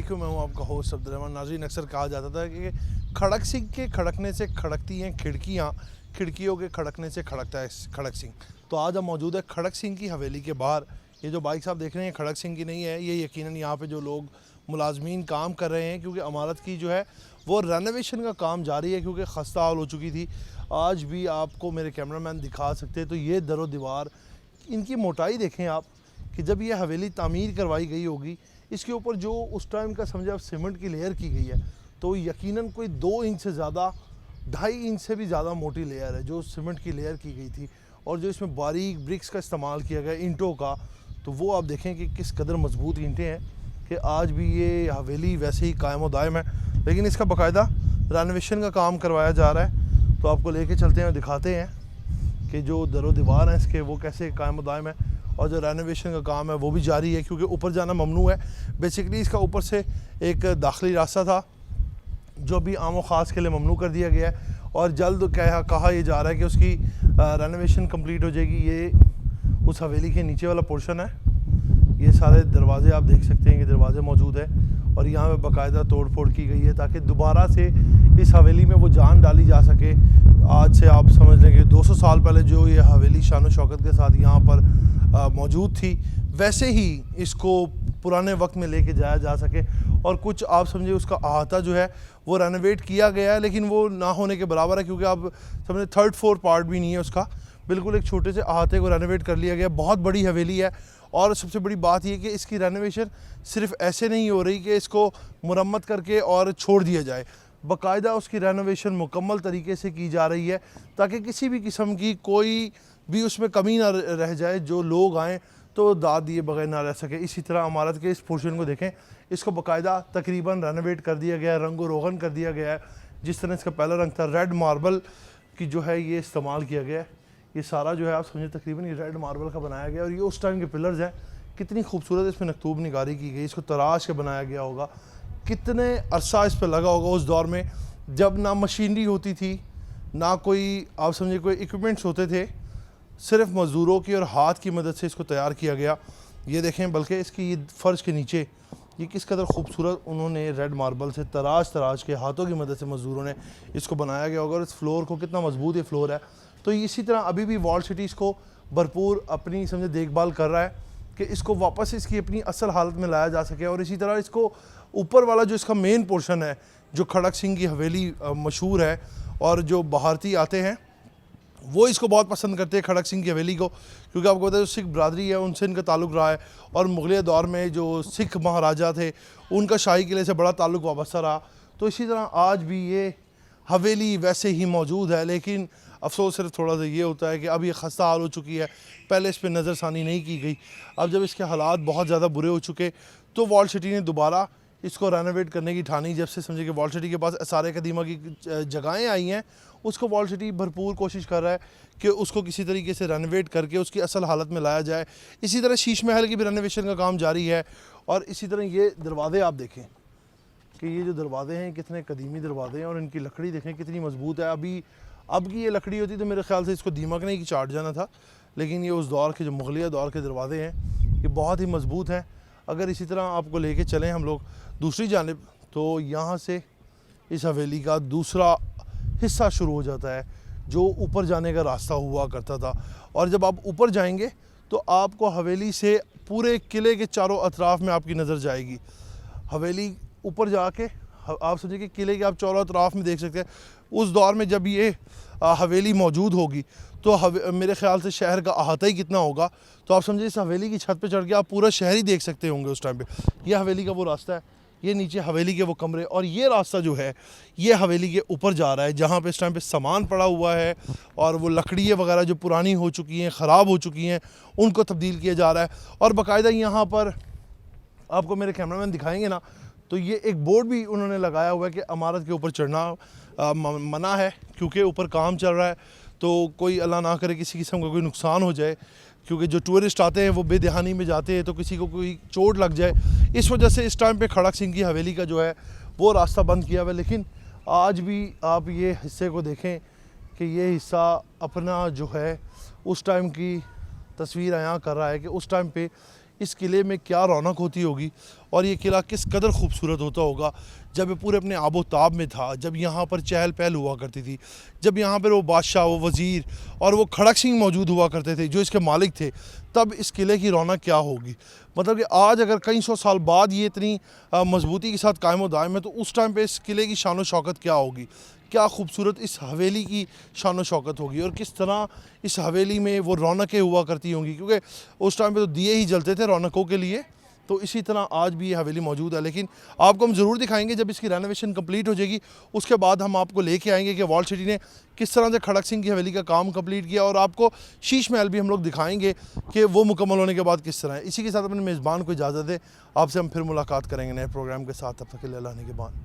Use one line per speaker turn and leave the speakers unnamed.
वालेकुम, मैं हूँ आपका होस्ट अब्दुल। नाज़रीन, अक्सर कहा जाता था कि खड़क सिंह के खड़कने से खड़कती हैं खिड़कियाँ, खिड़कियों के खड़कने से खड़कता है खड़क सिंह। तो आज हम मौजूद है खड़क सिंह की हवेली के बाहर। ये जो बाइक आप देख रहे हैं खड़क सिंह की नहीं है, ये यकीनन यहाँ पे जो लोग मुलाजमीन काम कर रहे हैं, क्योंकि इमारत की जो है वो रेनोवेशन का काम जारी है, क्योंकि खस्ता हाल हो चुकी थी। आज भी आपको मेरे कैमरामैन दिखा सकते हैं, तो ये दरो दीवार, इनकी मोटाई देखें आप, कि जब ये हवेली तामीर करवाई गई होगी, इसके ऊपर जो उस टाइम का समझे आप सीमेंट की लेयर की गई है, तो यकीनन कोई 2 इंच से ज़्यादा, 2.5 इंच से भी ज़्यादा मोटी लेयर है जो सीमेंट की लेयर की गई थी। और जो इसमें बारीक ब्रिक्स का इस्तेमाल किया गया ईंटों का, तो वो आप देखें कि किस कदर मजबूत ईंटें हैं कि आज भी ये हवेली वैसे ही कायम व दायम है। लेकिन इसका बाकायदा रेनोवेशन का काम करवाया जा रहा है, तो आपको लेके चलते हैं और दिखाते हैं कि जो दरो दीवार हैं इसके वो कैसे कायम व दायम है, और जो रेनोवेशन का काम है वो भी जारी है, क्योंकि ऊपर जाना ममनू है। बेसिकली इसका ऊपर से एक दाखिली रास्ता था जो भी आम व ख़ास के लिए ममनू कर दिया गया है, और जल्द कहा यह जा रहा है कि उसकी रेनोवेशन कंप्लीट हो जाएगी। ये उस हवेली के नीचे वाला पोर्शन है, ये सारे दरवाज़े आप देख सकते हैं कि दरवाज़े मौजूद हैं, और यहाँ पे बाकायदा तोड़ फोड़ की गई है ताकि दोबारा से इस हवेली में वो जान डाली जा सके। आज से आप समझ लें कि 200 साल पहले जो ये हवेली शान शौकत के साथ यहाँ पर मौजूद थी, वैसे ही इसको पुराने वक्त में लेके जाया जा सके। और कुछ आप समझे उसका अहाता जो है वो रेनोवेट किया गया है, लेकिन वो ना होने के बराबर है, क्योंकि आप समझे 3rd फ्लोर पार्ट भी नहीं है उसका, बिल्कुल एक छोटे से अहाते को रेनोवेट कर लिया गया। बहुत बड़ी हवेली है, और सबसे बड़ी बात यह कि इसकी रेनोवेशन सिर्फ ऐसे नहीं हो रही कि इसको मुरम्मत करके और छोड़ दिया जाए, बाकायदा उसकी रेनोवेशन मुकम्मल तरीके से की जा रही है, ताकि किसी भी किस्म की कोई भी उसमें कमी ना रह जाए, जो लोग आएँ तो दाद दिए बगैर ना रह सके। इसी तरह इमारत के इस पोर्शन को देखें, इसको बाकायदा तकरीबन रेनोवेट कर दिया गया है, रंग रोगन कर दिया गया है। जिस तरह इसका पहला रंग था, रेड मार्बल की जो है ये इस्तेमाल किया गया है। ये सारा जो है आप समझे तकरीबन ये रेड मार्बल का बनाया गया, और ये उस टाइम के पिलर्स हैं। कितनी खूबसूरत इसमें नकतूब निगारी की गई, इसको तराश के बनाया गया होगा, कितने अरसा इस पर लगा होगा उस दौर में जब ना मशीनरी होती थी, ना कोई आप समझे कोई इक्विपमेंट्स होते थे, सिर्फ मज़दूरों की और हाथ की मदद से इसको तैयार किया गया। ये देखें, बल्कि इसकी ये फ़र्श के नीचे ये किस कदर खूबसूरत उन्होंने रेड मार्बल से तराश के हाथों की मदद से मज़दूरों ने इसको बनाया गया होगा, और इस फ्लोर को कितना मजबूत ये फ्लोर है। तो इसी तरह अभी भी वॉल सिटी इसको भरपूर अपनी समझे देखभाल कर रहा है कि इसको वापस इसकी अपनी असल हालत में लाया जा सके। और इसी तरह इसको ऊपर वाला जो इसका मेन पोर्शन है, जो खड़क सिंह की हवेली मशहूर है, और जो भारतीय आते हैं वो इसको बहुत पसंद करते हैं खड़क सिंह की हवेली को, क्योंकि आपको पता है जो सिख बरदरी है उनसे इनका ताल्लुक़ रहा है, और मुग़लिया दौर में जो सिख महाराजा थे उनका शाही किले से बड़ा ताल्लुक़ वाबस्ता रहा। तो इसी तरह आज भी ये हवेली वैसे ही मौजूद है, लेकिन अफसोस सिर्फ थोड़ा सा ये होता है कि अब ये खस्ता हाल हो चुकी है, पहले इस पर नज़रसानी नहीं की गई। अब जब इसके हालात बहुत ज़्यादा बुरे हो चुके, तो वॉल सिटी ने दोबारा इसको रेनोवेट करने की ठानी। जब से समझे कि वॉल सिटी के पास सारे कदीमा की जगहें आई हैं, उसको वॉल सिटी भरपूर कोशिश कर रहा है कि उसको किसी तरीके से रेनोवेट करके उसकी असल हालत में लाया जाए। इसी तरह शीश महल की भी रेनोवेशन का काम जारी है। और इसी तरह ये दरवाज़े आप देखें कि ये जो दरवाज़े हैं कितने कदीमी दरवाज़े हैं, और इनकी लकड़ी देखें कितनी मजबूत है। अब की ये लकड़ी होती तो मेरे ख्याल से इसको दीमक नहीं की चाट जाना था, लेकिन ये उस दौर के जो मुग़लिया दौर के दरवाज़े हैं ये बहुत ही मजबूत हैं। अगर इसी तरह आपको लेके चलें हम लोग दूसरी जानिब, तो यहाँ से इस हवेली का दूसरा हिस्सा शुरू हो जाता है, जो ऊपर जाने का रास्ता हुआ करता था। और जब आप ऊपर जाएंगे तो आपको हवेली से पूरे किले के चारों अतराफ़ में आपकी नज़र जाएगी। हवेली ऊपर जाके आप समझिए कि किले के आप चारों अतराफ़ में देख सकते हैं। उस दौर में जब ये हवेली मौजूद होगी, तो मेरे ख़्याल से शहर का अहाता ही कितना होगा, तो आप समझिए इस हवेली की छत पे चढ़ के आप पूरा शहर ही देख सकते होंगे उस टाइम पे। ये हवेली का वो रास्ता है, ये नीचे हवेली के वो कमरे, और ये रास्ता जो है ये हवेली के ऊपर जा रहा है, जहाँ पे इस टाइम पे सामान पड़ा हुआ है, और वो लकड़ियाँ वगैरह जो पुरानी हो चुकी हैं, ख़राब हो चुकी हैं, उनको तब्दील किया जा रहा है। और बाकायदा यहाँ पर आपको मेरे कैमरामैन दिखाएंगे ना, तो ये एक बोर्ड भी उन्होंने लगाया हुआ है कि इमारत के ऊपर चढ़ना मना है, क्योंकि ऊपर काम चल रहा है, तो कोई अल्लाह ना करे किसी किस्म का कोई नुकसान हो जाए, क्योंकि जो टूरिस्ट आते हैं वो बेदहानी में जाते हैं, तो किसी को कोई चोट लग जाए। इस वजह से इस टाइम पे खड़क सिंह की हवेली का जो है वो रास्ता बंद किया हुआ है। लेकिन आज भी आप ये हिस्से को देखें कि ये हिस्सा अपना जो है उस टाइम की तस्वीर अयां कर रहा है कि उस टाइम पे इस किले में क्या रौनक होती होगी और ये किला किस कदर खूबसूरत होता होगा जब ये पूरे अपने आबोताब में था, जब यहाँ पर चहल पहल हुआ करती थी, जब यहाँ पर वो बादशाह, वो वज़ीर और वो खड़क सिंह मौजूद हुआ करते थे जो इसके मालिक थे। तब इस किले की रौनक क्या होगी। मतलब कि आज अगर कई सौ साल बाद ये इतनी मजबूती के साथ कायम व दायम है तो उस टाइम पे इस किले की शान व शौकत क्या होगी, क्या खूबसूरत इस हवेली की शान व शौकत होगी और किस तरह इस हवेली में वो रौनकें हुआ करती होंगी, क्योंकि उस टाइम पे तो दिए ही जलते थे रौनकों के लिए। तो इसी तरह आज भी ये हवेली मौजूद है, लेकिन आपको हम ज़रूर दिखाएंगे जब इसकी रेनोवेशन कंप्लीट हो जाएगी। उसके बाद हम आपको लेके आएंगे कि वॉल सिटी ने किस तरह से खड़क सिंह की हवेली का काम कंप्लीट किया और आपको शीश महल भी हम लोग दिखाएंगे कि वो मुकम्मल होने के बाद किस तरह है। इसी के साथ अपने मेज़बान को इजाज़त दे, आपसे हम फिर मुलाकात करेंगे नए प्रोग्राम के साथ। तब तक के लिए अल्लाह ने के बाद।